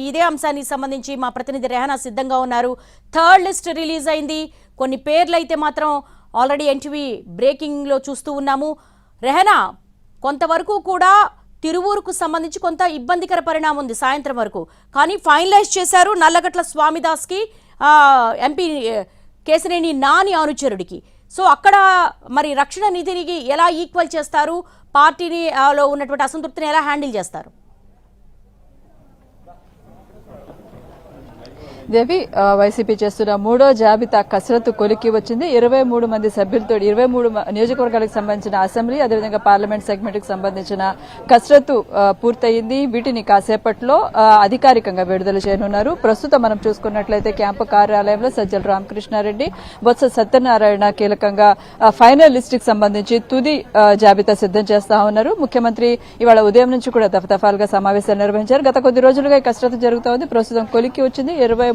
ఇదే అంశానికి సంబంధించి మా ప్రతినిధి రెహనా సిద్ధంగా ఉన్నారు. థర్డ్ లిస్ట్ రిలీజ్ అయింది. కొన్ని పేర్లు అయితే మాత్రం ఆల్రెడీ ఎన్టీవీ బ్రేకింగ్ లో చూస్తూ ఉన్నాము. రెహనా, కొంతవరకు కూడా తిరువూరుకు సంబంధించి కొంత ఇబ్బందికర పరిణామం ఉంది సాయంత్రం వరకు. కానీ ఫైనలైజ్ చేశారు నల్లగట్ల స్వామిదాస్ కి, ఎంపీ కేశినేని నాని అనుచరుడికి. సో అక్కడ మరి రక్షణ నిధిని ఎలా ఈక్వల్ చేస్తారు, పార్టీని లో ఉన్నటువంటి అసంతృప్తిని ఎలా హ్యాండిల్ చేస్తారు? దేవి, వైసీపీ చేస్తున్న మూడో జాబితా కసరత్తు కొలికి వచ్చింది. 23 మంది సభ్యులతో 23 నియోజకవర్గాలకు సంబంధించిన అసెంబ్లీ, అదేవిధంగా పార్లమెంట్ సెగ్మెంట్ కు సంబంధించిన కసరత్తు పూర్తయింది. వీటిని కాసేపట్లో అధికారికంగా విడుదల చేయనున్నారు. ప్రస్తుతం మనం చూసుకున్నట్లయితే క్యాంపు కార్యాలయంలో సజ్జల రామకృష్ణారెడ్డి, బొత్స సత్యనారాయణ కీలకంగా ఫైనల్ లిస్ట్ కి సంబంధించి తుది జాబితా సిద్దం చేస్తా ఉన్నారు. ముఖ్యమంత్రి ఇవాళ ఉదయం నుంచి కూడా దఫాలుగా సమావేశాలు నిర్వహించారు. గత కొద్ది రోజులుగా ఈ కసరత్తు జరుగుతోంది. ప్రస్తుతం కొలికి వచ్చింది. 23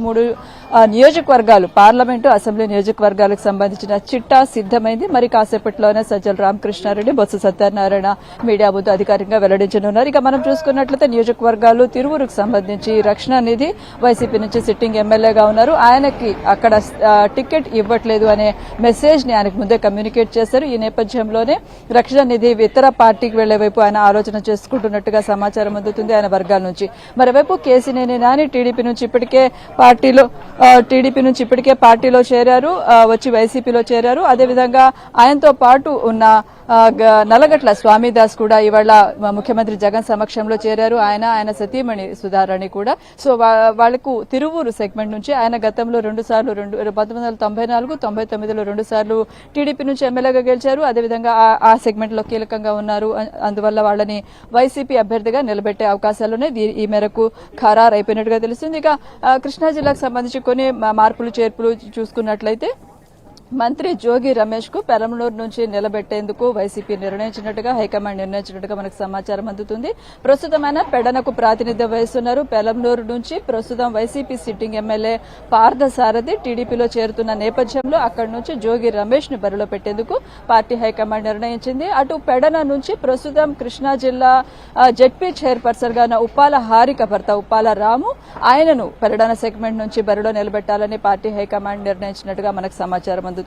నియోజకవర్గాలు, పార్లమెంటు, అసెంబ్లీ నియోజకవర్గాలకు సంబంధించిన చిట్టా సిద్దమైంది. మరి కాసేపట్లోనే సజ్జల రామకృష్ణారెడ్డి, బొత్స సత్యనారాయణ మీడియా ముందు అధికారికంగా వెల్లడించనున్నారు. ఇక మనం చూసుకున్నట్లయితే నియోజకవర్గాలు తిరువూరుకు సంబంధించి రక్షణ నిధి వైసీపీ నుంచి సిట్టింగ్ ఎమ్మెల్యేగా ఉన్నారు. ఆయనకి అక్కడ టికెట్ ఇవ్వట్లేదు అనే మెసేజ్ ని ఆయనకు ముందే కమ్యూనికేట్ చేశారు. ఈ నేపథ్యంలోనే రక్షణ నిధి ఇతర పార్టీకి వెళ్లే వైపు ఆయన ఆలోచన చేసుకుంటున్నట్టుగా సమాచారం అందుతుంది ఆయన వర్గాల నుంచి. మరోవైపు కేశినేని నాని టీడీపీ నుంచి ఇప్పటికే పార్టీలో చేరారు, వచ్చి వైసీపీలో చేరారు. అదేవిధంగా ఆయనతో పాటు ఉన్న నల్లగట్ల స్వామిదాస్ కూడా ఇవాళ ముఖ్యమంత్రి జగన్ సమక్షంలో చేరారు. ఆయన సతీమణి సుధారాణి కూడా. సో వాళ్లకు తిరువూరు సెగ్మెంట్ నుంచి ఆయన గతంలో 2 సార్లు 1994, 99లో 2 సార్లు టీడీపీ నుంచి ఎమ్మెల్యేగా గెలిచారు. అదేవిధంగా ఆ సెగ్మెంట్ లో కీలకంగా ఉన్నారు. అందువల్ల వాళ్ళని వైసీపీ అభ్యర్థిగా నిలబెట్టే అవకాశాలున్నాయి. ఈ మేరకు ఖరారు అయిపోయినట్టుగా తెలుస్తుంది. ఇక కృష్ణా జిల్లాకు సంబంధించి కొన్ని మార్పులు చేర్పులు చూసుకున్నట్లయితే మంత్రి జోగి రమేష్ కు పెరంబలూరు నుంచి నిలబెట్టేందుకు వైసీపీ నిర్ణయించినట్టుగా, హైకమాండ్ నిర్ణయించినట్టుగా మనకు సమాచారం అందుతుంది. ప్రస్తుతం ఆయన పెడనకు ప్రాతినిధ్యం వహిస్తున్నారు. పెరంబలూరు నుంచి ప్రస్తుతం వైసీపీ సిట్టింగ్ ఎమ్మెల్యే పార్థసారథి టీడీపీలో చేరుతున్న నేపథ్యంలో అక్కడి నుంచి జోగి రమేష్ ని బరిలో పెట్టేందుకు పార్టీ హైకమాండ్ నిర్ణయించింది. అటు పెడన నుంచి ప్రస్తుతం కృష్ణా జిల్లా జెడ్పీ చైర్పర్సన్ గా ఉన్న ఉప్పాల హారిక భర్త ఉప్పాల రాము, ఆయనను పెడన సెగ్మెంట్ నుంచి బరిలో నిలబెట్టాలని పార్టీ హైకమాండ్ నిర్ణయించినట్టుగా మనకు సమాచారం అందుతుంది.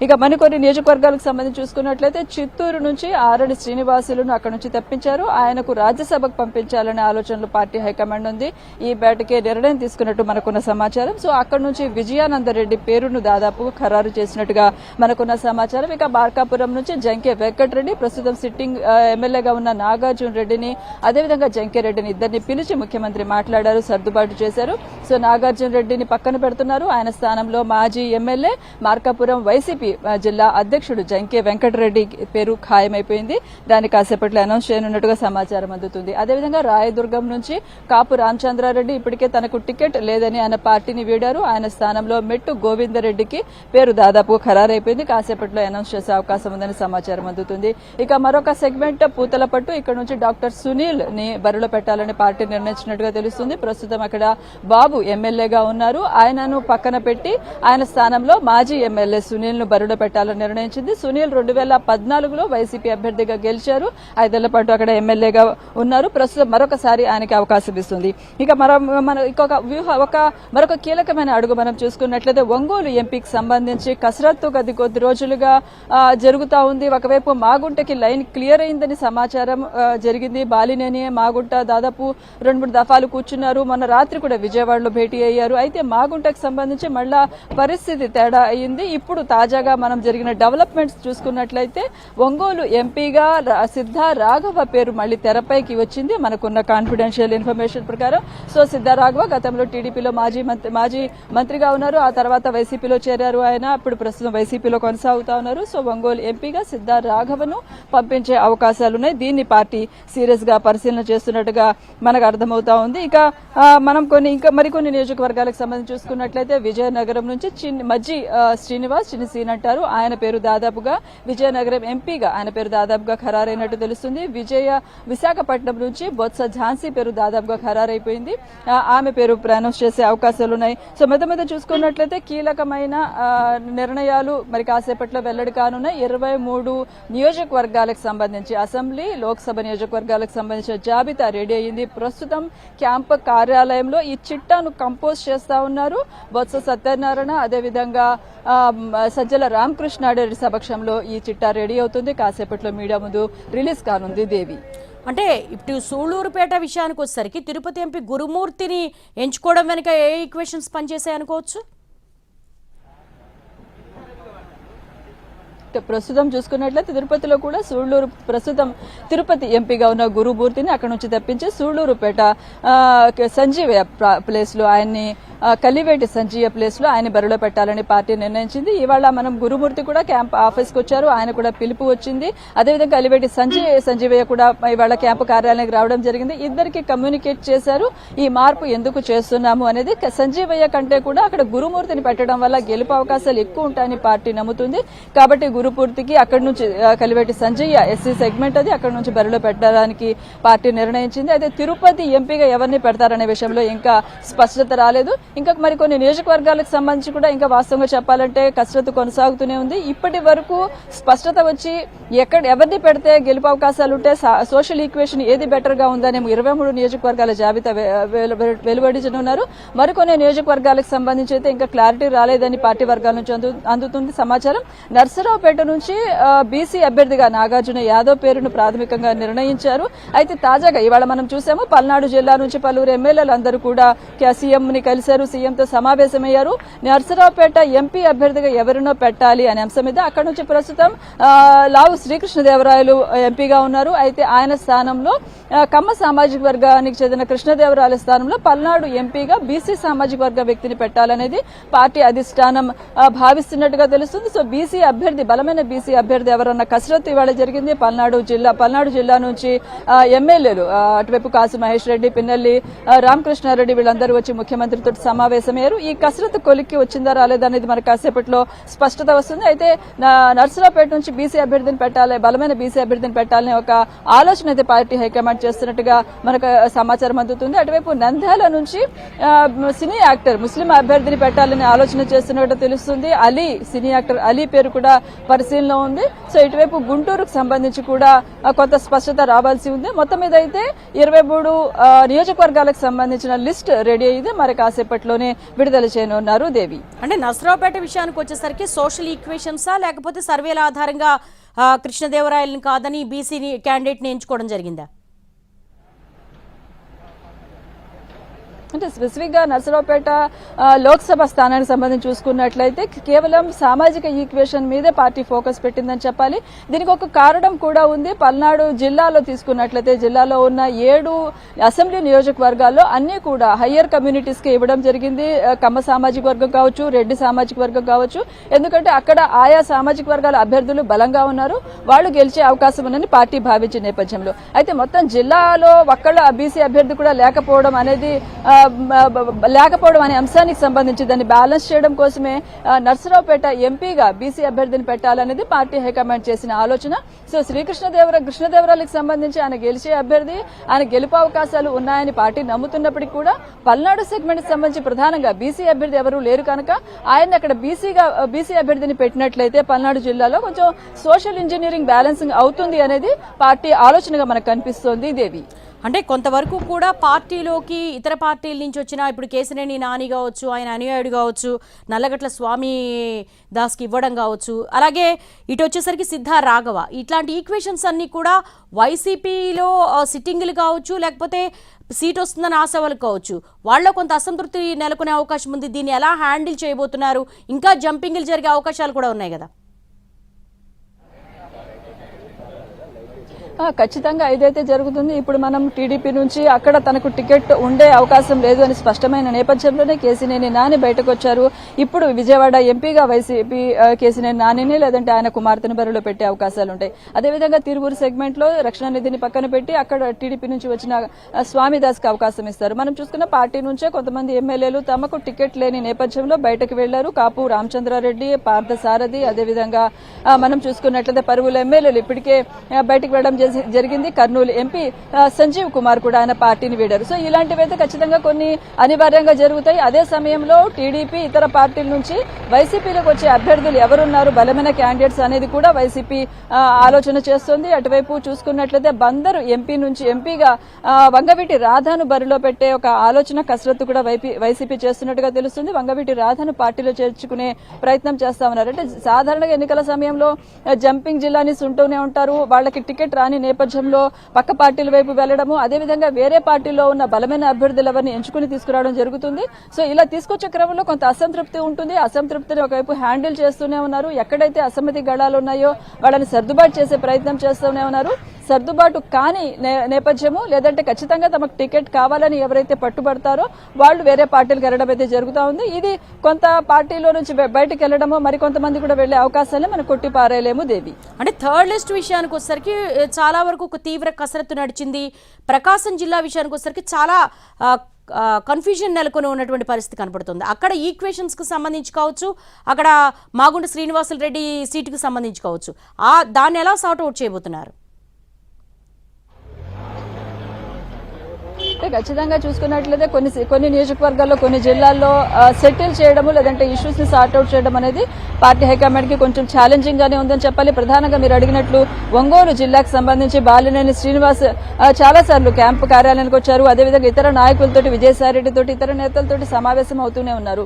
ఇక మరికొన్ని నియోజకవర్గాలకు సంబంధించి చూసుకున్నట్లయితే చిత్తూరు నుంచి ఆరణి శ్రీనివాసులను అక్కడి నుంచి తెప్పించారు. ఆయనకు రాజ్యసభకు పంపించాలనే ఆలోచనలు పార్టీ హైకమాండ్ ఉంది. ఈ బేటకే నిర్ణయం తీసుకున్నట్టు మనకున్న సమాచారం. సో అక్కడి నుంచి విజయానందరెడ్డి పేరును దాదాపు ఖరారు చేసినట్టుగా మనకున్న సమాచారం. ఇక మార్కాపురం నుంచి జంకే వెంకటరెడ్డి, ప్రస్తుతం సిట్టింగ్ ఎమ్మెల్యేగా ఉన్న నాగార్జున రెడ్డిని, అదేవిధంగా జంకే రెడ్డిని ఇద్దరిని పిలిచి ముఖ్యమంత్రి మాట్లాడారు, సర్దుబాటు చేశారు. సో నాగార్జున రెడ్డిని పక్కన పెడుతున్నారు. ఆయన స్థానంలో మాజీ ఎమ్మెల్యే మార్కాపురం వైసీపీ జిల్లా అధ్యక్షుడు జంకే వెంకటరెడ్డి పేరు ఖాయమైపోయింది. దాన్ని కాసేపట్లో అనౌన్స్ చేయనున్నట్టుగా సమాచారం అందుతుంది. అదేవిధంగా రాయదుర్గం నుంచి కాపు రామచంద్రారెడ్డి ఇప్పటికే తనకు టికెట్ లేదని ఆయన పార్టీని వీడారు. ఆయన స్థానంలో మెట్టు గోవిందరెడ్డికి పేరు దాదాపు ఖరారైపోయింది. కాసేపట్లో అనౌన్స్ చేసే అవకాశం ఉందని సమాచారం అందుతుంది. ఇక మరొక సెగ్మెంట్ పూతలపట్టు, ఇక్కడ నుంచి డాక్టర్ సునీల్ ని బరిలో పెట్టాలని పార్టీ నిర్ణయించినట్టుగా తెలుస్తుంది. ప్రస్తుతం అక్కడ బాబు ఎమ్మెల్యేగా ఉన్నారు. ఆయనను పక్కన పెట్టి ఆయన స్థానంలో మాజీ ఎమ్మెల్యే సునీల్ ను బరిలో పెట్టాలని నిర్ణయించింది. సునీల్ 2014లో వైసీపీ అభ్యర్థిగా గెలిచారు. 5 ఏళ్ల పాటు అక్కడ ఎమ్మెల్యేగా ఉన్నారు. ప్రస్తుతం మరొకసారి ఆయనకి అవకాశం ఇస్తుంది. ఇక మరొక కీలకమైన అడుగు మనం చూసుకున్నట్లయితే ఒంగోలు ఎంపీకి సంబంధించి కసరత్తు కొద్ది రోజులుగా జరుగుతా ఉంది. ఒకవైపు మాగుంటకి లైన్ క్లియర్ అయిందని సమాచారం జరిగింది. బాలినేని మాగుంట దాదాపు 2-3 దఫాలు కూర్చున్నారు. మొన్న రాత్రి కూడా విజయవాడలో భేటీ అయ్యారు. అయితే మాగుంటకు సంబంధించి మళ్ళా పరిస్థితి తేడా అయింది. ఇప్పుడు తాజాగా మనం జరిగిన డెవలప్మెంట్స్ చూసుకున్నట్లయితే ఒంగోలు ఎంపీగా సిద్ధా రాఘవ పేరు మళ్లీ తెరపైకి వచ్చింది మనకున్న కాన్ఫిడెన్షియల్ ఇన్ఫర్మేషన్ ప్రకారం. సో సిద్ధా రాఘవ గతంలో టీడీపీలో మాజీ మంత్రిగా ఉన్నారు. ఆ తర్వాత వైసీపీలో చేరారు. ఆయన ఇప్పుడు ప్రస్తుతం వైసీపీలో కొనసాగుతా ఉన్నారు. సో ఒంగోలు ఎంపీగా సిద్ధా రాఘవను పంపించే అవకాశాలున్నాయి. దీన్ని పార్టీ సీరియస్ గా పరిశీలన చేస్తున్నట్టుగా మనకు అర్థమవుతా ఉంది. ఇక మనం మరికొన్ని నియోజకవర్గాలకు సంబంధించి చూసుకున్నట్లయితే విజయనగరం నుంచి మజ్జి శ్రీనివాస్ చిన్న సీన్ అంటారు, ఆయన పేరు దాదాపుగా విజయనగరం ఎంపీగా ఆయన పేరు దాదాపుగా ఖరారైనట్టు తెలుస్తుంది. విశాఖపట్నం నుంచి బొత్స ఝాన్సీ పేరు దాదాపుగా ఖరారైపోయింది, ఆమె పేరు ప్రనౌన్స్ చేసే అవకాశాలు ఉన్నాయి. సో మీద చూసుకున్నట్లయితే కీలకమైన నిర్ణయాలు మరి కాసేపట్లో వెల్లడి కానున్నాయి. 23 నియోజకవర్గాలకు సంబంధించి అసెంబ్లీ లోక్సభ నియోజకవర్గాలకు సంబంధించిన జాబితా రెడీ అయ్యింది. ప్రస్తుతం క్యాంప్ కార్యాలయంలో ఈ చిట్టాను కంపోజ్ చేస్తా ఉన్నారు బొత్స సత్యనారాయణ, అదేవిధంగా సజ్జల రామకృష్ణారెడ్డి సమక్షంలో ఈ చిట్టా రెడీ అవుతుంది. కాసేపట్లో మీడియా ముందు రిలీజ్ కానుంది. దేవి, అంటే ఇప్పుడు సూళ్లూరుపేట విషయానికి వచ్చేసరికి తిరుపతి ఎంపీ గురుమూర్తిని ఎంచుకోవడం వెనుక ఏ ఈక్వేషన్స్ పనిచేసాయి అనుకోవచ్చు? ప్రస్తుతం చూసుకున్నట్లయితే తిరుపతిలో కూడా సూళ్లూరు ప్రస్తుతం తిరుపతి ఎంపీగా ఉన్న గురుమూర్తిని అక్కడ నుంచి తప్పించి సూళ్లూరుపేట సంజీవయ్య ప్లేస్ లో ఆయన్ని కలివేటి సంజీవ ప్లేస్ లో ఆయన బరిలో పెట్టాలని పార్టీ నిర్ణయించింది. ఇవాళ మనం గురుమూర్తి కూడా క్యాంప్ ఆఫీస్ కు వచ్చారు, ఆయన కూడా పిలుపు వచ్చింది. అదేవిధంగా కలివేటి సంజీవయ్య కూడా ఇవాళ క్యాంపు కార్యాలయానికి రావడం జరిగింది. ఇద్దరికి కమ్యూనికేట్ చేశారు ఈ మార్పు ఎందుకు చేస్తున్నాము అనేది. సంజీవయ్య కంటే కూడా అక్కడ గురుమూర్తిని పెట్టడం వల్ల గెలుపు అవకాశాలు ఎక్కువ ఉంటాయని పార్టీ నమ్ముతుంది. కాబట్టి గురుమూర్తికి అక్కడి నుంచి కలివేటి సంజయ్య ఎస్సీ సెగ్మెంట్ అది అక్కడి నుంచి బరిలో పెట్టడానికి పార్టీ నిర్ణయించింది. అయితే తిరుపతి ఎంపీగా ఎవరిని పెడతారనే విషయంలో ఇంకా స్పష్టత రాలేదు. ఇంకా మరికొన్ని నియోజకవర్గాలకు సంబంధించి కూడా ఇంకా వాస్తవంగా చెప్పాలంటే కసరత్తు కొనసాగుతూనే ఉంది. ఇప్పటి వరకు స్పష్టత వచ్చి ఎవరిని పెడితే గెలుపు అవకాశాలు ఉంటే సోషల్ ఈక్వేషన్ ఏది బెటర్ గా ఉందనే 23 నియోజకవర్గాల జాబితా వెలువడించనున్నారు. మరికొన్ని నియోజకవర్గాలకు సంబంధించి అయితే ఇంకా క్లారిటీ రాలేదని పార్టీ వర్గాల నుంచి అందుతుంది సమాచారం. నర్సరావుపేట నుంచి బీసీ అభ్యర్థిగా నాగార్జున యాదవ్ పేరును ప్రాథమికంగా నిర్ణయించారు. అయితే తాజాగా ఇవాళ మనం చూసాము పల్నాడు జిల్లా నుంచి పలువురు ఎమ్మెల్యేలు అందరూ కూడా సీఎం ని కలిశారు, సీఎంతో సమావేశమయ్యారు. నర్సరావుపేట ఎంపీ అభ్యర్థిగా ఎవరినో పెట్టాలి అనే అంశం మీద అక్కడ నుంచి ప్రస్తుతం లావు శ్రీకృష్ణదేవరాయలు ఎంపీగా ఉన్నారు. అయితే ఆయన స్థానంలో కమ్మ సామాజిక వర్గానికి చెందిన కృష్ణదేవరాయల స్థానంలో పల్నాడు ఎంపీగా బీసీ సామాజిక వర్గ వ్యక్తిని పెట్టాలనేది పార్టీ అధిష్టానం భావిస్తున్నట్టుగా తెలుస్తుంది. సో బలమైన బీసీ అభ్యర్థి ఎవరన్న కసరత్తు ఇవాళ జరిగింది. పల్నాడు జిల్లా నుంచి ఎమ్మెల్యేలు అటువైపు కాసు మహేష్ రెడ్డి, పిన్నెల్లి రామకృష్ణారెడ్డి వీళ్ళందరూ వచ్చి ముఖ్యమంత్రితో సమావేశమయ్యారు. ఈ కసరత్తు కొలిక్కి వచ్చిందా రాలేదనేది మనకు కాసేపట్లో స్పష్టత వస్తుంది. అయితే నర్సరావుపేట నుంచి బీసీ అభ్యర్థిని పెట్టాలి, బలమైన బీసీ అభ్యర్థిని పెట్టాలనే ఒక ఆలోచన అయితే పార్టీ హైకమాండ్ చేస్తున్నట్టుగా మనకు సమాచారం అందుతుంది. అటువైపు నంద్యాల నుంచి సినీ యాక్టర్ ముస్లిం అభ్యర్థిని పెట్టాలనే ఆలోచన చేస్తున్నట్టు తెలుస్తుంది. సినీ యాక్టర్ అలీ పేరు కూడా పరిశీలనలో ఉంది. సో ఇటువైపు గుంటూరుకు సంబంధించి కూడా కొంత స్పష్టత రావాల్సి ఉంది. మొత్తం మీద అయితే 23 నియోజకవర్గాలకు సంబంధించిన లిస్ట్ రెడీ అయ్యింది, మరి కాసేపట్లోనే విడుదల చేయనున్నారు. దేవి, అంటే నర్సరావుపేట విషయానికి వచ్చేసరికి సోషల్ ఈక్వేషన్సా లేకపోతే సర్వేల ఆధారంగా కృష్ణదేవరాయలను కాదని బీసీ క్యాండిడేట్ ని ఎంచుకోవడం జరిగిందా? అంటే స్పెసిఫిక్ గా నర్సరావుపేట లోక్సభ స్థానానికి సంబంధించి చూసుకున్నట్లయితే కేవలం సామాజిక ఈక్వేషన్ మీదే పార్టీ ఫోకస్ పెట్టిందని చెప్పాలి. దీనికి ఒక కారణం కూడా ఉంది. పల్నాడు జిల్లాలో తీసుకున్నట్లయితే జిల్లాలో ఉన్న 7 అసెంబ్లీ నియోజకవర్గాల్లో అన్ని కూడా హయ్యర్ కమ్యూనిటీస్ కి ఇవ్వడం జరిగింది. కమ్మ సామాజిక వర్గం కావచ్చు, రెడ్డి సామాజిక వర్గం కావచ్చు. ఎందుకంటే అక్కడ ఆయా సామాజిక వర్గాల అభ్యర్థులు బలంగా ఉన్నారు, వాళ్ళు గెలిచే అవకాశం ఉందని పార్టీ భావించిన నేపథ్యంలో అయితే మొత్తం జిల్లాలో ఒక్కళ్ళ బీసీ అభ్యర్థి కూడా లేకపోవడం అనే అంశానికి సంబంధించి దాన్ని బ్యాలెన్స్ చేయడం కోసమే నర్సరావుపేట ఎంపీగా బీసీ అభ్యర్థిని పెట్టాలనేది పార్టీ హైకమాండ్ చేసిన ఆలోచన. సో కృష్ణదేవరాయలకు సంబంధించి ఆయన గెలిచే అభ్యర్థి, ఆయన గెలుపు అవకాశాలు ఉన్నాయని పార్టీ నమ్ముతున్నప్పటికీ కూడా పల్నాడు సెగ్మెంట్ కి సంబంధించి ప్రధానంగా బీసీ అభ్యర్థి ఎవరూ లేరు కనుక ఆయన అక్కడ బీసీ అభ్యర్థిని పెట్టినట్లయితే పల్నాడు జిల్లాలో కొంచెం సోషల్ ఇంజనీరింగ్ బ్యాలెన్సింగ్ అవుతుంది అనేది పార్టీ ఆలోచనగా మనకు కనిపిస్తోంది. దేవి, అంటే కొంతవరకు కూడా పార్టీలోకి ఇతర పార్టీల నుంచి వచ్చిన ఇప్పుడు కేశినేని నాని కావచ్చు, ఆయన అనుయాయుడు కావచ్చు, నల్లగట్ల స్వామి దాస్కి ఇవ్వడం కావచ్చు, అలాగే ఇటు వచ్చేసరికి సిద్ధా రాఘవ, ఇట్లాంటి ఈక్వేషన్స్ అన్నీ కూడా వైసీపీలో సిట్టింగ్లు కావచ్చు, లేకపోతే సీట్ వస్తుందని ఆశవాళ్ళు కావచ్చు, వాళ్ళలో కొంత అసంతృప్తి నెలకొనే అవకాశం ఉంది. దీన్ని ఎలా హ్యాండిల్ చేయబోతున్నారు? ఇంకా జంపింగ్లు జరిగే అవకాశాలు కూడా ఉన్నాయి కదా. ఖచ్చితంగా ఇదైతే జరుగుతుంది. ఇప్పుడు మనం టీడీపీ నుంచి అక్కడ తనకు టికెట్ ఉండే అవకాశం లేదు అని స్పష్టమైన నేపథ్యంలోనే కేసినేని నాని బయటకు వచ్చారు. ఇప్పుడు విజయవాడ ఎంపీగా వైసీపీ కేసినేని నానిని లేదంటే ఆయన కుమార్తెను బరిలో పెట్టే అవకాశాలు ఉంటాయి. అదేవిధంగా తిరువూరు సెగ్మెంట్ లో రక్షణ నిధిని పక్కన పెట్టి అక్కడ టీడీపీ నుంచి వచ్చిన స్వామిదాస్ కి అవకాశం ఇస్తారు. మనం చూసుకున్న పార్టీ నుంచే కొంతమంది ఎమ్మెల్యేలు తమకు టికెట్ లేని నేపథ్యంలో బయటకు వెళ్లారు. కాపు రామచంద్రారెడ్డి, పార్థసారథి, అదేవిధంగా మనం చూసుకున్నట్లయితే పరువుల ఎమ్మెల్యేలు ఇప్పటికే బయటకు వెళ్లడం జరిగింది. కర్నూలు ఎంపీ సంజీవ్ కుమార్ కూడా ఆయన పార్టీని వీడారు. సో ఇలాంటివైతే ఖచ్చితంగా కొన్ని అనివార్యంగా జరుగుతాయి. అదే సమయంలో టీడీపీ ఇతర పార్టీల నుంచి వైసీపీలోకి వచ్చే అభ్యర్థులు ఎవరున్నారు, బలమైన క్యాండిడేట్స్ అనేది కూడా వైసీపీ ఆలోచన చేస్తుంది. అటువైపు చూసుకున్నట్లయితే బందరు ఎంపీ నుంచి ఎంపీగా వంగవీటి రాధాను బరిలో పెట్టే ఒక ఆలోచన కసరత్తు కూడా వైసీపీ చేస్తున్నట్టుగా తెలుస్తుంది. వంగవీటి రాధాను పార్టీలో చేర్చుకునే ప్రయత్నం చేస్తా ఉన్నారు. అంటే సాధారణంగా ఎన్నికల సమయంలో జంపింగ్ జిల్లాని ఉంటూనే ఉంటారు. వాళ్ళకి టికెట్ రాని నేపథ్యంలో పక్క పార్టీల వైపు వెళ్లడము, అదేవిధంగా వేరే పార్టీలో ఉన్న బలమైన అభ్యర్థులు ఎవరిని ఎంచుకుని తీసుకురావడం జరుగుతుంది. సో ఇలా తీసుకొచ్చే క్రమంలో కొంత అసంతృప్తి ఉంటుంది. అసంతృప్తిని ఒకవైపు హ్యాండిల్ చేస్తూనే ఉన్నారు. ఎక్కడైతే అసమ్మతి గళాలు ఉన్నాయో వాళ్ళని సర్దుబాటు చేసే ప్రయత్నం చేస్తూనే ఉన్నారు. సర్దుబాటు కాని నేపథ్యము లేదంటే ఖచ్చితంగా తమకు టికెట్ కావాలని ఎవరైతే పట్టుబడతారో వాళ్ళు వేరే పార్టీలకు వెళ్లడం అయితే జరుగుతూ ఉంది. ఇది కొంత పార్టీలో నుంచి బయటకు వెళ్లడమో మరికొంతమంది కూడా వెళ్లే అవకాశాలే మనం కొట్టి పారేయలేము. దేవి, అంటే థర్డ్ లిస్ట్ విషయానికి వచ్చేసరికి చాలా వరకు ఒక తీవ్ర కసరత్తు నడిచింది. ప్రకాశం జిల్లా విషయానికి వచ్చేసరికి చాలా కన్ఫ్యూజన్ నెలకొని ఉన్నటువంటి పరిస్థితి కనపడుతుంది. అక్కడ ఈక్వేషన్స్ కు సంబంధించి కావచ్చు, అక్కడ మాగుంట శ్రీనివాసులు రెడ్డి సీటుకు సంబంధించి కావచ్చు, దాన్ని ఎలా సార్ట్ అవుట్ చేయబోతున్నారు? ఖచ్చితంగా చూసుకున్నట్లయితే కొన్ని నియోజకవర్గాల్లో కొన్ని జిల్లాల్లో సెటిల్ చేయడము లేదంటే ఇష్యూస్ ని సార్ట్అవుట్ చేయడం అనేది పార్టీ హైకమాండ్ కి కొంచెం ఛాలెంజింగ్ గానే ఉందని చెప్పాలి. ప్రధానంగా మీరు అడిగినట్లు ఒంగోలు జిల్లాకు సంబంధించి బాలినేని శ్రీనివాస్ చాలా సార్లు క్యాంపు కార్యాలయానికి వచ్చారు. అదేవిధంగా ఇతర నాయకులతోటి, విజయసాయిరెడ్డితోటి, ఇతర నేతలతోటి సమావేశం అవుతూనే ఉన్నారు.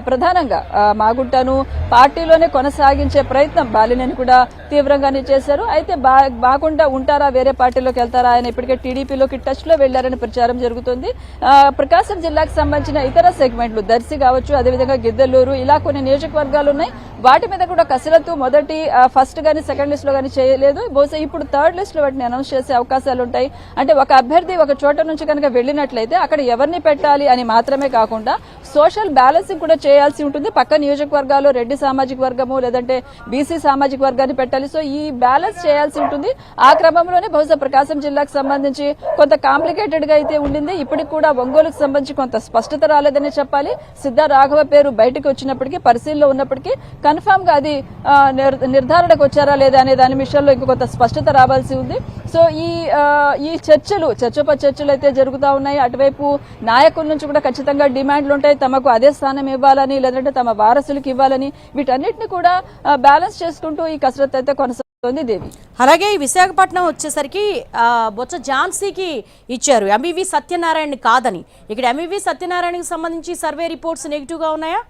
ప్రధానంగా మాగుంటను పార్టీలోనే కొనసాగించే ప్రయత్నం బాలినేని కూడా తీవ్రంగానే చేశారు. అయితే బాగుండా ఉంటారా, వేరే పార్టీలోకి వెళ్తారా, ఆయన ఇప్పటికే టీడీపీలోకి టచ్ లో వెళ్లారని ప్రచారం జరుగుతుంది. ప్రకాశం జిల్లాకు సంబంధించిన ఇతర సెగ్మెంట్లు దర్శి కావచ్చు, అదేవిధంగా గిద్దలూరు, ఇలా కొన్ని నియోజకవర్గాలు ఉన్నాయి. వాటి మీద కూడా కసరత్తు మొదటి ఫస్ట్ గానీ సెకండ్ లిస్ట్ లో గానీ చేయలేదు. బహుశా ఇప్పుడు థర్డ్ లిస్ట్ లో వాటిని అనౌన్స్ చేసే అవకాశాలు ఉంటాయి. అంటే ఒక అభ్యర్థి ఒక చోట నుంచి కనుక వెళ్లినట్లయితే అక్కడ ఎవరిని పెట్టాలి అని మాత్రమే కాకుండా సోషల్ బ్యాలెన్సింగ్ కూడా చేయాల్సి ఉంటుంది. పక్క నియోజకవర్గాల్లో రెడ్డి సామాజిక వర్గము లేదంటే బీసీ సామాజిక వర్గాన్ని పెట్టాలి. సో ఈ బ్యాలెన్స్ చేయాల్సి ఉంటుంది. ఆ క్రమంలోనే బహుశా ప్రకాశం జిల్లాకు సంబంధించి కొంత కాంప్లికేటెడ్ గా అయితే ఉండింది. ఇప్పటికి కూడా ఒంగోలుకు సంబంధించి కొంత స్పష్టత రాలేదని చెప్పాలి. సిద్ధా రాఘవ పేరు బయటకు వచ్చినప్పటికీ, పరిశీలనలో ఉన్నప్పటికీ కన్ఫామ్ గా అది నిర్ధారణకు వచ్చారా లేదా అనే దాని విషయంలో ఇంకో కొంత స్పష్టత రావాల్సి ఉంది. సో ఈ చర్చలు అయితే జరుగుతూ ఉన్నాయి. అటువైపు నాయకుల నుంచి కూడా ఖచ్చితంగా డిమాండ్లు ఉంటాయి. తమకు అదే స్థానం ఇవ్వాలని లేదంటే తమ వారసులకు ఇవ్వాలని, వీటన్నిటిని కూడా బ్యాలెన్స్ చేసుకుంటూ ఈ కసరత్తు అయితే కొనసాగుతోంది. దేవి, అలాగే విశాఖపట్నం వచ్చేసరికి బొత్స ఝాన్సీకి ఇచ్చారు, ఎంవివి సత్యనారాయణ కాదని. ఇక్కడ ఎంవివి సత్యనారాయణకి సంబంధించి సర్వే రిపోర్ట్స్ నెగిటివ్ గా ఉన్నాయా?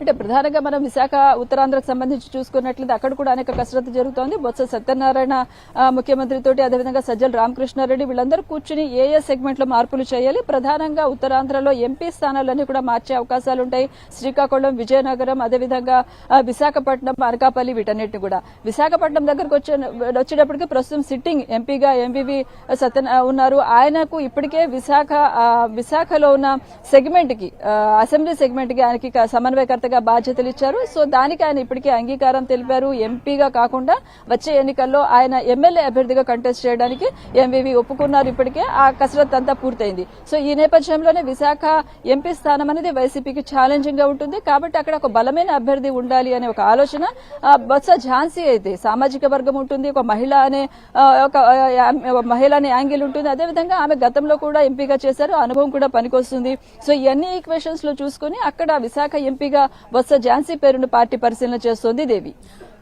అంటే ప్రధానంగా మనం విశాఖ ఉత్తరాంధ్రకు సంబంధించి చూసుకున్నట్లయితే అక్కడ కూడా అనేక కసరత్తు జరుగుతోంది. బొత్స సత్యనారాయణ ముఖ్యమంత్రితోటి, అదేవిధంగా సజ్జల రామకృష్ణారెడ్డి వీళ్ళందరూ కూర్చుని ఏ సెగ్మెంట్ లో మార్పులు చేయాలి, ప్రధానంగా ఉత్తరాంధ్రలో ఎంపీ స్థానాలన్నీ కూడా మార్చే అవకాశాలు ఉంటాయి. శ్రీకాకుళం, విజయనగరం, అదేవిధంగా విశాఖపట్నం, అనకాపల్లి, వీటన్నిటిని కూడా. విశాఖపట్నం దగ్గరకు వచ్చేటప్పటికి ప్రస్తుతం సిట్టింగ్ ఎంపీగా ఎంవివి ఉన్నారు. ఆయనకు ఇప్పటికే విశాఖలో ఉన్న సెగ్మెంట్ కి, అసెంబ్లీ సెగ్మెంట్ కి ఆయనకి సమన్వయకర్త బాధ్యతలు ఇచ్చారు. సో దానికి ఆయన ఇప్పటికే అంగీకారం తెలిపారు. ఎంపీగా కాకుండా వచ్చే ఎన్నికల్లో ఆయన ఎమ్మెల్యే అభ్యర్థిగా కంటెస్ట్ చేయడానికి ఎంవివి ఒప్పుకున్నారు. ఇప్పటికే ఆ కసరత్ అంతా పూర్తయింది. సో ఈ నేపథ్యంలోనే విశాఖ ఎంపీ స్థానం అనేది వైసీపీకి ఛాలెంజింగ్ గా ఉంటుంది. కాబట్టి అక్కడ ఒక బలమైన అభ్యర్థి ఉండాలి అనే ఒక ఆలోచన. బొత్స ఝాన్సీ అయితే సామాజిక వర్గం ఉంటుంది, ఒక మహిళ అనే యాంగిల్ ఉంటుంది. అదేవిధంగా ఆమె గతంలో కూడా ఎంపీగా చేశారు, అనుభవం కూడా పనికొస్తుంది. సో ఇవన్నీ ఈక్వేషన్స్ లో చూసుకుని అక్కడ విశాఖ ఎంపీగా బొత్స ఝాన్సీ పేరును పార్టీ పరిశీలన చేస్తోంది. దేవి,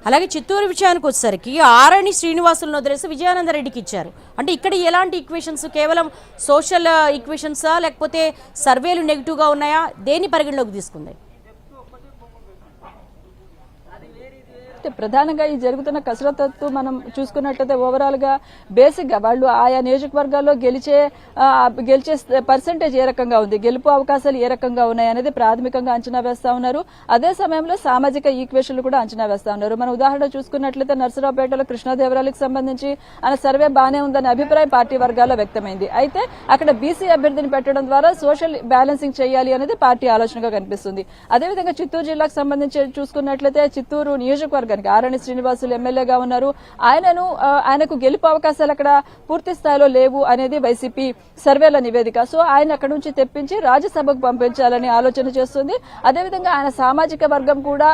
అలాగే చిత్తూరు విషయానికి వచ్చేసరికి ఆరణి శ్రీనివాసులను వదిలేసి విజయానందరెడ్డికి ఇచ్చారు. అంటే ఇక్కడ ఎలాంటి ఈక్వేషన్స్, కేవలం సోషల్ ఈక్వేషన్సా లేకపోతే సర్వేలు నెగిటివ్ గా ఉన్నాయా, దేని పరిగణలోకి తీసుకుంది? అయితే ప్రధానంగా ఈ జరుగుతున్న కసరత్తు మనం చూసుకున్నట్లయితే ఓవరాల్ గా బేసిక్ గా వాళ్ళు ఆయా నియోజకవర్గాల్లో గెలిచే పర్సెంటేజ్ ఏ రకంగా ఉంది, గెలుపు అవకాశాలు ఏ రకంగా ఉన్నాయి అనేది ప్రాథమికంగా అంచనా వేస్తా ఉన్నారు. అదే సమయంలో సామాజిక ఈక్వేషన్లు కూడా అంచనా వేస్తా ఉన్నారు. మనం ఉదాహరణ చూసుకున్నట్లయితే నర్సరావుపేటలో కృష్ణాదేవరాయలకు సంబంధించి ఆయన సర్వే బానే ఉందనే అభిప్రాయం పార్టీ వర్గాల్లో వ్యక్తమైంది. అయితే అక్కడ బీసీ అభ్యర్థిని పెట్టడం ద్వారా సోషల్ బ్యాలెన్సింగ్ చేయాలి అనేది పార్టీ ఆలోచనగా కనిపిస్తుంది. అదేవిధంగా చిత్తూరు జిల్లాకు సంబంధించి చూసుకున్నట్లయితే చిత్తూరు నియోజకవర్గానికి ఆరణి శ్రీనివాసులు ఎమ్మెల్యేగా ఉన్నారు. ఆయనకు గెలుపు అవకాశాలు అక్కడ పూర్తి స్థాయిలో లేవు అనేది వైసీపీ సర్వేల నివేదిక. సో ఆయన అక్కడ నుంచి తెప్పించి రాజ్యసభకు పంపించాలని ఆలోచన చేస్తుంది. అదేవిధంగా ఆయన సామాజిక వర్గం కూడా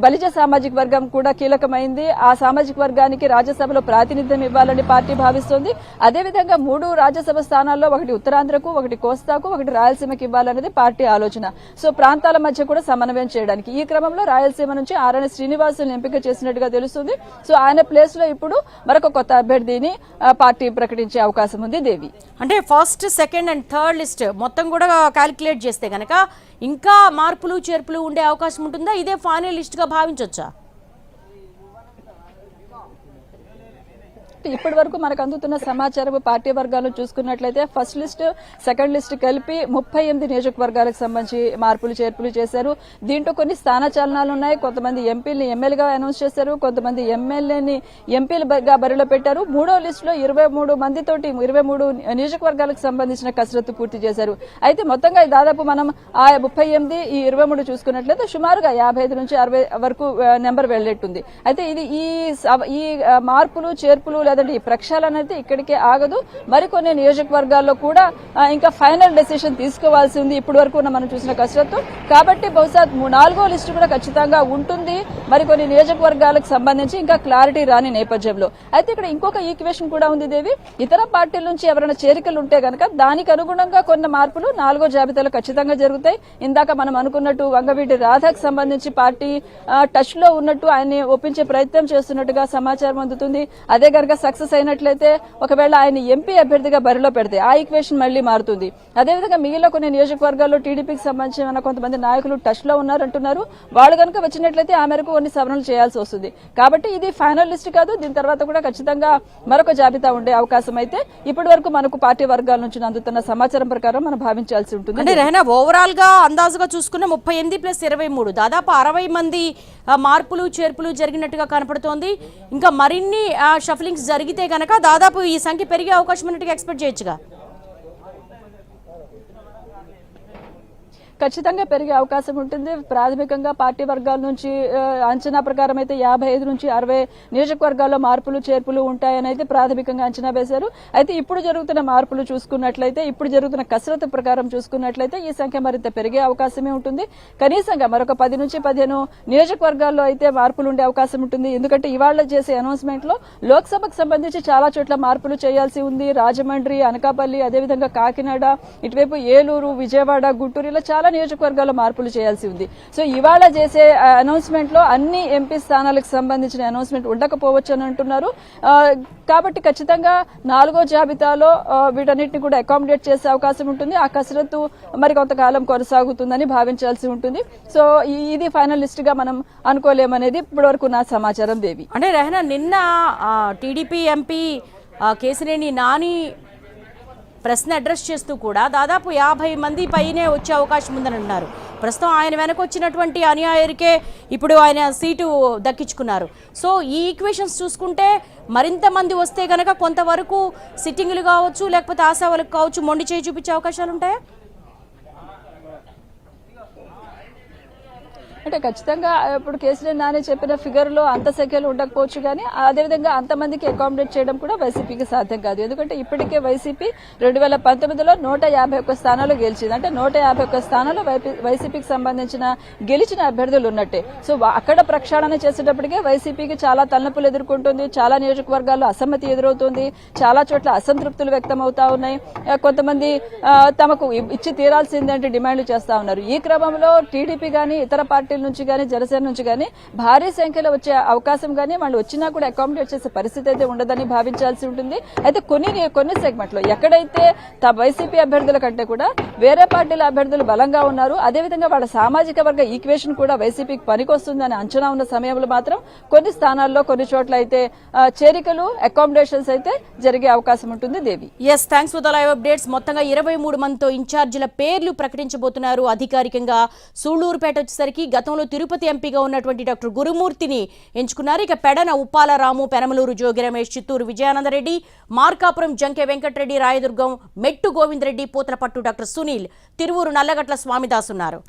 బలిజ సామాజిక వర్గం కూడా కీలకమైంది. ఆ సామాజిక వర్గానికి రాజ్యసభలో ప్రాతినిధ్యం ఇవ్వాలని పార్టీ భావిస్తోంది. అదేవిధంగా 3 రాజ్యసభ స్థానాల్లో ఒకటి ఉత్తరాంధ్రకు, ఒకటి కోస్తాకు, ఒకటి రాయలసీమకి ఇవ్వాలనేది పార్టీ ఆలోచన. సో ప్రాంతాల మధ్య కూడా సమన్వయం చేయడానికి ఈ క్రమంలో రాయలసీమ నుంచి ఆరణి శ్రీనివాసులను ఎంపిక చేసినట్టుగా తెలుస్తుంది. సో ఆయన ప్లేస్ లో ఇప్పుడు మరొక కొత్త అభ్యర్థిని పార్టీ ప్రకటించే అవకాశం ఉంది. దేవి, అంటే first, second and third list మొత్తం కూడా క్యాలిక్యులేట్ చేస్తే గనక ఇంకా మార్పులు చేర్పులు ఉండే అవకాశం ఉంటుందా? ఇదే ఫైనల్ లిస్ట్ గా భావించవచ్చా? ఇప్పటి వరకు మనకు అందుతున్న సమాచారం పార్టీ వర్గాలను చూసుకున్నట్లయితే ఫస్ట్ లిస్ట్, సెకండ్ లిస్ట్ కలిపి 38 నియోజకవర్గాలకు సంబంధించి మార్పులు చేర్పులు చేశారు. దీంట్లో కొన్ని స్థానచలనాలు ఉన్నాయి. కొంతమంది ఎంపీలని ఎమ్మెల్యేగా అనౌన్స్ చేశారు, కొంతమంది ఎమ్మెల్యేని ఎంపీలుగా బరిలో పెట్టారు. 3వ లిస్ట్ లో 23 మందితోటి 23 నియోజకవర్గాలకు సంబంధించిన కసరత్తు పూర్తి చేశారు. అయితే మొత్తంగా దాదాపు మనం ఆ 38 ఈ 23 చూసుకున్నట్లయితే సుమారుగా 55 నుంచి 60 వరకు నెంబర్ వెళ్లేట్టుంది. అయితే ఇది ఈ మార్పులు చేర్పులు లేదంటే ఈ ప్రక్షాళన అనేది ఇక్కడికే ఆగదు. మరికొన్ని నియోజకవర్గాల్లో కూడా ఇంకా ఫైనల్ డెసిషన్ తీసుకోవాల్సి ఉంది ఇప్పటి వరకు మనం చూసిన కసరత్తు. కాబట్టి బహుశా 4వ లిస్టు కూడా ఖచ్చితంగా ఉంటుంది మరికొన్ని నియోజకవర్గాలకు సంబంధించి ఇంకా క్లారిటీ రాని నేపథ్యంలో. అయితే ఇక్కడ ఇంకొక ఈక్వేషన్ కూడా ఉంది దేవి. ఇతర పార్టీల నుంచి ఎవరైనా చేరికలు ఉంటే గనక దానికి అనుగుణంగా కొన్ని మార్పులు 4వ జాబితాలో ఖచ్చితంగా జరుగుతాయి. ఇందాక మనం అనుకున్నట్టు వంగవీటి రాధాకు సంబంధించి పార్టీ టచ్ లో ఉన్నట్టు ఆయన్ని ఒప్పించే ప్రయత్నం చేస్తున్నట్టుగా సమాచారం అందుతుంది. అదే గనక సక్సెస్ అయినట్లయితే ఒకవేళ ఆయన ఎంపీ అభ్యర్థిగా బరిలో పెడితే ఆ ఈక్వేషన్ మళ్లీ మారుతుంది. అదేవిధంగా మిగిలిన కొన్ని నియోజకవర్గాల్లో టీడీపీకి సంబంధించిన కొంతమంది నాయకులు టచ్ లో ఉన్నారంటున్నారు. వాళ్ళు కనుక వచ్చినట్లయితే ఆ మేరకు కొన్ని సవరణలు చేయాల్సి వస్తుంది. కాబట్టి ఇది ఫైనల్ లిస్ట్ కాదు. దీని తర్వాత కూడా ఖచ్చితంగా మరొక జాబితా ఉండే అవకాశం అయితే ఇప్పటి వరకు మనకు పార్టీ వర్గాల నుంచి అందుతున్న సమాచారం ప్రకారం మనం భావించాల్సి ఉంటుంది. అంటే రెహనా, ఓవరాల్ గా అందాజుగా చూసుకున్న 38 + 23 దాదాపు 60 మంది మార్పులు చేర్పులు జరిగినట్టుగా కనపడుతోంది. ఇంకా మరిన్ని షఫలింగ్స్ జరిగితే గనక దాదాపు ఈ సంఖ్య పెరిగే అవకాశం ఉన్నట్టుగా ఎక్స్పెక్ట్ చేయొచ్చుగా? ఖచ్చితంగా పెరిగే అవకాశం ఉంటుంది. ప్రాథమికంగా పార్టీ వర్గాల నుంచి అంచనా ప్రకారం అయితే 55 నుంచి 60 నియోజకవర్గాల్లో మార్పులు చేర్పులు ఉంటాయని అయితే ప్రాథమికంగా అంచనా వేశారు. అయితే ఇప్పుడు జరుగుతున్న మార్పులు చూసుకున్నట్లయితే, ఇప్పుడు జరుగుతున్న కసరత్తు ప్రకారం చూసుకున్నట్లయితే ఈ సంఖ్య మరింత పెరిగే అవకాశమే ఉంటుంది. కనీసంగా మరొక 10 నుంచి 15 నియోజకవర్గాల్లో అయితే మార్పులు ఉండే అవకాశం ఉంటుంది. ఎందుకంటే ఇవాళ చేసే అనౌన్స్మెంట్ లో లోక్సభకు సంబంధించి చాలా చోట్ల మార్పులు చేయాల్సి ఉంది. రాజమండ్రి, అనకాపల్లి, అదేవిధంగా కాకినాడ, ఇటువైపు ఏలూరు, విజయవాడ, గుంటూరు ఇలా చాలా నియోజకవర్గాల్లో మార్పులు చేయాల్సి ఉంది. సో ఇవాళ చేసే అనౌన్స్మెంట్ లో అన్ని ఎంపీ స్థానాలకు సంబంధించిన అనౌన్స్మెంట్ ఉండకపోవచ్చు అని అంటున్నారు. కాబట్టి ఖచ్చితంగా 4వ జాబితాలో వీటన్నిటిని కూడా అకామిడేట్ చేసే అవకాశం ఉంటుంది. ఆ కసరత్తు మరి కొంతకాలం కొనసాగుతుందని భావించాల్సి ఉంటుంది. సో ఇది ఫైనల్ లిస్ట్ గా మనం అనుకోలేమనేది ఇప్పటి వరకు నా సమాచారం. దేవి, అంటే రెహనా, నిన్న టీడీపీ ఎంపీ కేశినేని నాని ప్రశ్న అడ్రస్ చేస్తూ కూడా దాదాపు 50 మంది పైనే వచ్చే అవకాశం ఉందని అన్నారు. ప్రస్తుతం ఆయన వెనకొచ్చినటువంటి అనుయాయులకే ఇప్పుడు ఆయన సీటు దక్కించుకున్నారు. సో ఈ ఈక్వేషన్స్ చూసుకుంటే మరింత మంది వస్తే గనక కొంతవరకు సిట్టింగ్లు కావచ్చు, లేకపోతే ఆశావాలకు కావచ్చు మొండి చేయి చూపించే అవకాశాలు ఉంటాయా? అంటే ఖచ్చితంగా ఇప్పుడు కేసీఆర్ నాని చెప్పిన ఫిగర్ లో అంత సంఖ్యలో ఉండకపోవచ్చు, కానీ అదేవిధంగా అంతమందికి అకామిడేట్ చేయడం కూడా వైసీపీకి సాధ్యం కాదు. ఎందుకంటే ఇప్పటికే వైసీపీ 2019లో 151 స్థానాలు గెలిచింది. అంటే 151 స్థానాలు వైసీపీకి సంబంధించిన గెలిచిన అభ్యర్థులు ఉన్నట్టే. సో అక్కడ ప్రక్షాళన చేసేటప్పటికే వైసీపీకి చాలా తలనొప్పులు ఎదుర్కొంటుంది. చాలా నియోజకవర్గాల్లో అసమ్మతి ఎదురవుతుంది. చాలా చోట్ల అసంతృప్తులు వ్యక్తం అవుతా ఉన్నాయి. కొంతమంది తమకు ఇచ్చి తీరాల్సిందంటే డిమాండ్లు చేస్తా ఉన్నారు. ఈ క్రమంలో టీడీపీ గానీ ఇతర పార్టీలు పార్టీల నుంచి కానీ జనసేన నుంచి కానీ భారీ సంఖ్యలో వచ్చే అవకాశం కానీ వాళ్ళు వచ్చినా కూడా అకామిడేట్ చేసే పరిస్థితి అయితే ఉండదని భావించాల్సి ఉంటుంది. అయితే కొన్ని సెగ్మెంట్లో ఎక్కడైతే వైసీపీ అభ్యర్థుల కంటే కూడా వేరే పార్టీల అభ్యర్థులు బలంగా ఉన్నారు, అదేవిధంగా వాళ్ళ సామాజిక వర్గ ఈక్వేషన్ కూడా వైసీపీకి పనికొస్తుందని అంచనా ఉన్న సమయంలో మాత్రం కొన్ని స్థానాల్లో కొన్ని చోట్ల అయితే చేరికలు అకామిడేషన్స్ అయితే జరిగే అవకాశం ఉంటుంది. Devi, yes, thanks for the live updates. మొత్తంగా 23 మందితో ఇన్ఛార్జీల పేర్లు ప్రకటించబోతున్నారు అధికారికంగా. సూళ్లూరుపేట వచ్చేసరికి గతంలో తిరుపతి ఎంపీగా ఉన్నటువంటి డాక్టర్ గురుమూర్తిని ఎంచుకున్నారు. ఇక పెడన ఉప్పాల రాము, పెనమలూరు జోగి రమేష్, చిత్తూరు విజయానందరెడ్డి, మార్కాపురం జంకే వెంకటరెడ్డి, రాయదుర్గం మెట్టు గోవిందరెడ్డి, పూతలపట్టు డాక్టర్ సునీల్, తిరువూరు నల్లగట్ల స్వామిదాస్ ఉన్నారు.